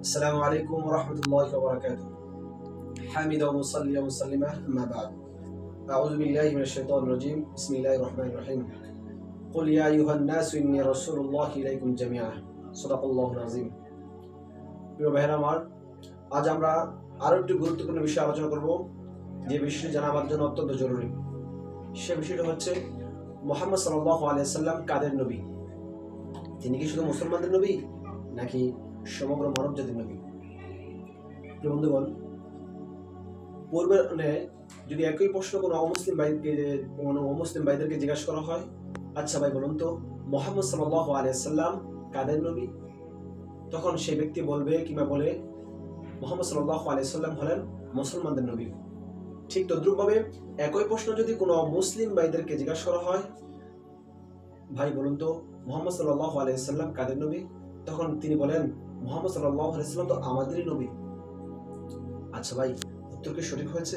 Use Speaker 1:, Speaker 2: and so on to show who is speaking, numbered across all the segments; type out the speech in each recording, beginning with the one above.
Speaker 1: السلام عليكم ورحمة الله وبركاته. حامدا ومصليا ومسلما أما بعد. أعوذ بالله من الشيطان الرجيم. بسم الله الرحمن الرحيم. قل يا أيها الناس إني رسول الله إليكم جميعا. صدق الله العظيم. প্রিয় ভাইরা আমার, আজ আমরা আরো একটি গুরুত্বপূর্ণ বিষয় আলোচনা করব, যে বিষয়টি জানা আমাদের জন্য অত্যন্ত জরুরি। সে বিষয়টা হচ্ছে মুহাম্মদ সাল্লাল্লাহু আলাইহি ওয়াসাল্লাম কাদের নবী? তিনি কি শুধু মুসলমানদের নবী নাকি সমগ্র মানব জাতির নবী? প্রিয় বন্ধুগণ, পূর্বের যদি একই প্রশ্ন কোনো অমুসলিম ভাইদেরকে জিজ্ঞাসা করা হয়, আচ্ছা ভাই বলুন তো, মুহাম্মদ সাল্লাল্লাহু আলাইহি ওয়াসাল্লাম কাদের নবী? তখন সেই ব্যক্তি বলবে কিংবা বলে, মুহাম্মদ সাল্লাল্লাহু আলাইহি ওয়াসাল্লাম হলেন মুসলমানদের নবী। ঠিক তদ্রুপভাবে একই প্রশ্ন যদি কোনো মুসলিম ভাইদেরকে জিজ্ঞাসা করা হয়, ভাই বলুন তো, মুহাম্মদ সাল্লাল্লাহু আলাইহি ওয়াসাল্লাম কাদের নবী? তখন তিনি বলেন, মুহাম্মদ সাল্লাল্লাহু আলাইহি ওয়াসাল্লাম তো আমাদেরই নবী। আচ্ছা ভাই, উত্তর কি সঠিক হয়েছে?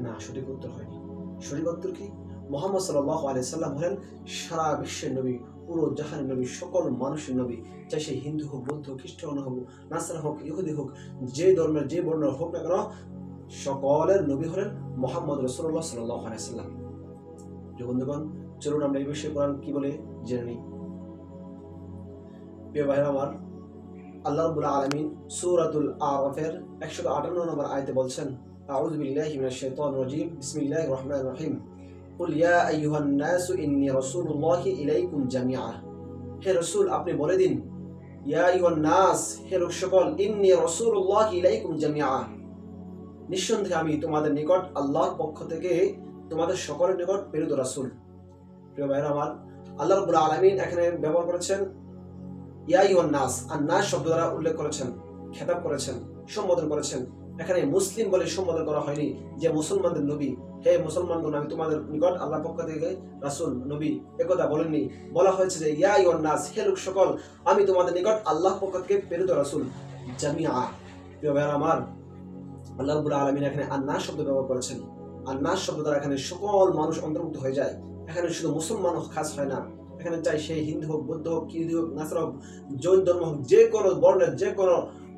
Speaker 1: না, সঠিক উত্তর হয়নি। সঠিক উত্তর কি? মুহাম্মদ সাল্লাল্লাহু আলাইহি ওয়াসাল্লাম হলেন সারা বিশ্বের নবী, পুরো জাহানের নবী, সকল মানুষের নবী। চাই সে হিন্দু হোক, বৌদ্ধ, খ্রিস্টান হোক, নাসারা হোক, ইহুদি হোক, যে ধর্মের যে বর্ণের হোক না কেন, সকলের নবী হলেন মুহাম্মদ রাসূলুল্লাহ সাল্লাল্লাহু আলাইহি ওয়াসাল্লাম। বন্ধুগণ, চলুন আমরা এই বিষয়ে কোরআন কি বলে জেনে নিই। প্রিয় ভাইরা আমার, আল্লাহ রাব্বুল আলামিন সূরাতুল আরাফের 158 নম্বর আয়াতে বলছেন, আউযু বিল্লাহি মিনাশ শাইতানির রাজীম, বিসমিল্লাহির রহমানির রহিম। কুল ইয়া আইয়ুহান নাসু ইন্নী রাসূলুল্লাহি ইলাইকুম জামিআ। হে রাসূল, আপনি বলে দিন, ইয়া আইয়ুহান নাস, হে লোক সকল, ইন্নী রাসূলুল্লাহি ইলাইকুম জামিআ, নিঃসন্দেহে আমি তোমাদের নিকট আল্লাহর পক্ষ থেকে তোমাদের সকলের নিকট প্রেরিত রাসূল। প্রিয় ভাইরা আমার, আল্লাহ রাব্বুল আলামিন এখানে ব্যবহার করেছেন ইয়া আইয়ুহান নাস, আর নাস শব্দ দ্বারা উল্লেখ করেছেন, খেতাব করেছেন, সম্বোধন করেছেন। এখানে মুসলিম বলে সম্বোধন করা হয়নি যে মুসলমানদের নবী, হে মুসলমানগণ, আমি তোমাদের নিকট আল্লাহর পক্ষ থেকে রাসূল, নবী, একথা বলেননি। বলা হয়েছে যে ইয়া আইয়ুহান নাস, হে লোক সকল, আমি তোমাদের নিকট আল্লাহর পক্ষ থেকে প্রেরিত রাসূল জামিআ। প্রিয় ভাইরা আমার, আল্লাহ রাব্বুল আলামিন এখানে আন-নাস শব্দ ব্যবহার করেছেন। আন-নাস শব্দ দ্বারা এখানে সকল মানুষ অন্তর্ভুক্ত হয়ে যায়। এখানে শুধু মুসলমান খাস হয় না, এখানে চাই সে হিন্দু হোক, বৌদ্ধ হোক, ইহুদি হোক, নাসারা হোক, জৈন ধর্ম হোক, যে কোনো বর্ণের যে কোনো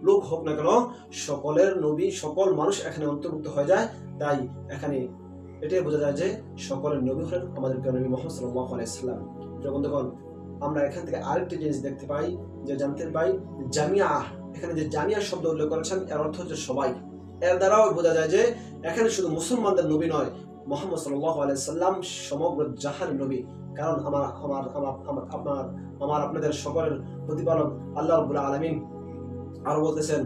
Speaker 1: লোক হোক না কেন, সকলের নবী, সকল মানুষ এখানে অন্তর্ভুক্ত হয়ে যায়। তাই এখানে এটাই বোঝা যায় যে সকলের নবী হলেন আমাদের নবী মুহাম্মদ সাল্লাল্লাহু আলাইহি ওয়াসাল্লাম। বন্ধুগণ, আমরা এখান থেকে আরেকটি জিনিস দেখতে পাই, যে জানতে পাই জামিআ, এখানে যে জামিআ শব্দ উল্লেখ করেছেন এর অর্থ হচ্ছে সবাই। এর দ্বারাও বোঝা যায় যে এখানে শুধু মুসলমানদের নবী নয়, মুহাম্মদ সাল্লাল্লাহু আলাইহি ওয়াসাল্লাম সমগ্র জাহানের নবী। কারণ আপনাদের সকলের প্রতিপালক আল্লাহ রাব্বুল আলামিন আরো বলতেছেন,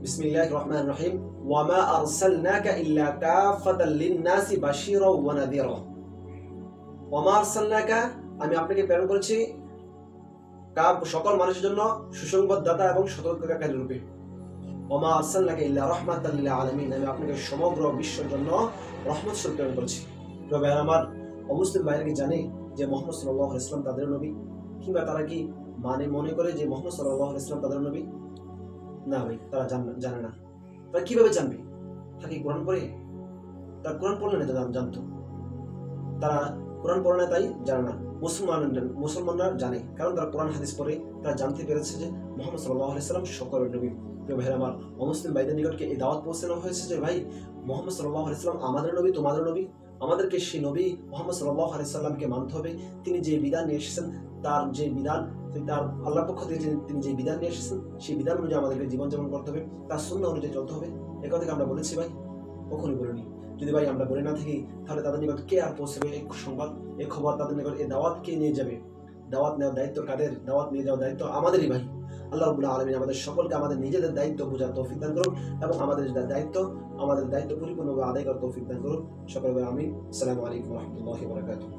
Speaker 1: বিসমিল্লাহির রহমানির রহিম, ওয়া মা আরসালনাকা ইল্লা কাফাতাল লিন-নাসি বাশীরা ওয়া নাযীরা। ওয়া মা আরসালনাকা, আমি আপনাকে প্রেরণ করেছি সকল মানুষের জন্য সুসংবাদদাতা এবং সতর্ককারী রূপে। ওয়া মা আরসালনাকা ইল্লা রাহমাতাল লিল আলামিন, আমি আপনাকে সমগ্র বিশ্বের জন্য রহমত স্বরূপ প্রেরণ করেছি। প্রিয় ভাইরা আমার, অমুসলিম ভাইরা কি জানে যে মুহাম্মদ সাল্লাল্লাহু আলাইহি ওয়াসাল্লাম তাদের নবী? কিংবা তারা কি মনে করে যে মুহাম্মদ সাল্লাল্লাহু আলাইহি ওয়াসাল্লাম তাদের নবী? না ভাই, তারা জানে না। তারা কিভাবে জানবে? তারা কি কোরআন পড়ে? তারা কোরআন পড়লে না জানতো। তারা কোরআন পড়ে না, তাই জানে না। মুসলমানরা জানে, কারণ তারা কোরআন হাদিস পড়ে, তারা জানতে পেরেছে যে মুহাম্মদ সাল্লাল্লাহু আলাইহি ওয়াসাল্লাম সকলের নবী। প্রিয় ভাইরা আমার, অমুসলিম ভাইদের নিকটকে এই দাওয়াত পৌঁছানো হয়েছে যে ভাই, মুহাম্মদ সাল্লাল্লাহু আলাইহি ওয়াসাল্লাম আমাদের নবী, তোমাদের নবী। আমাদেরকে সেই নবী মুহাম্মদ সাল্লাল্লাহু আলাইহি ওয়াসাল্লামকে মানতে হবে। তিনি যে বিধান নিয়ে এসেছেন, তার যে বিধান, তার আল্লাহর পক্ষ থেকে তিনি যে বিধান নিয়ে এসেছেন, সেই বিধান অনুযায়ী আমাদেরকে জীবনযাপন করতে হবে, তার সুন্নাহ অনুযায়ী চলতে হবে। এ কথা আমরা বলেছি ভাই? কখনোই বলিনি। যদি ভাই আমরা বলে না থাকি, তাহলে তাদের নিকট কে আর পৌঁছবে এই সংবাদ, এই খবর? তাদের নিকট এই দাওয়াত কে নিয়ে যাবে? দাওয়াত নেওয়ার দায়িত্ব কাদের? দাওয়াত নিয়ে যাওয়ার দায়িত্ব আমাদেরই ভাই। আল্লাহ রাব্বুল আলামিন আমাদের সকলকে আমাদের নিজেদের দায়িত্ব বোঝার তৌফিক দান করুন, এবং আমাদের দায়িত্ব পরিপূর্ণভাবে আদায় করার তৌফিক দান করুন। সকলে আমিন। আসসালামু আলাইকুম ওয়া রাহমাতুল্লাহি ওয়া বারাকাতুহু।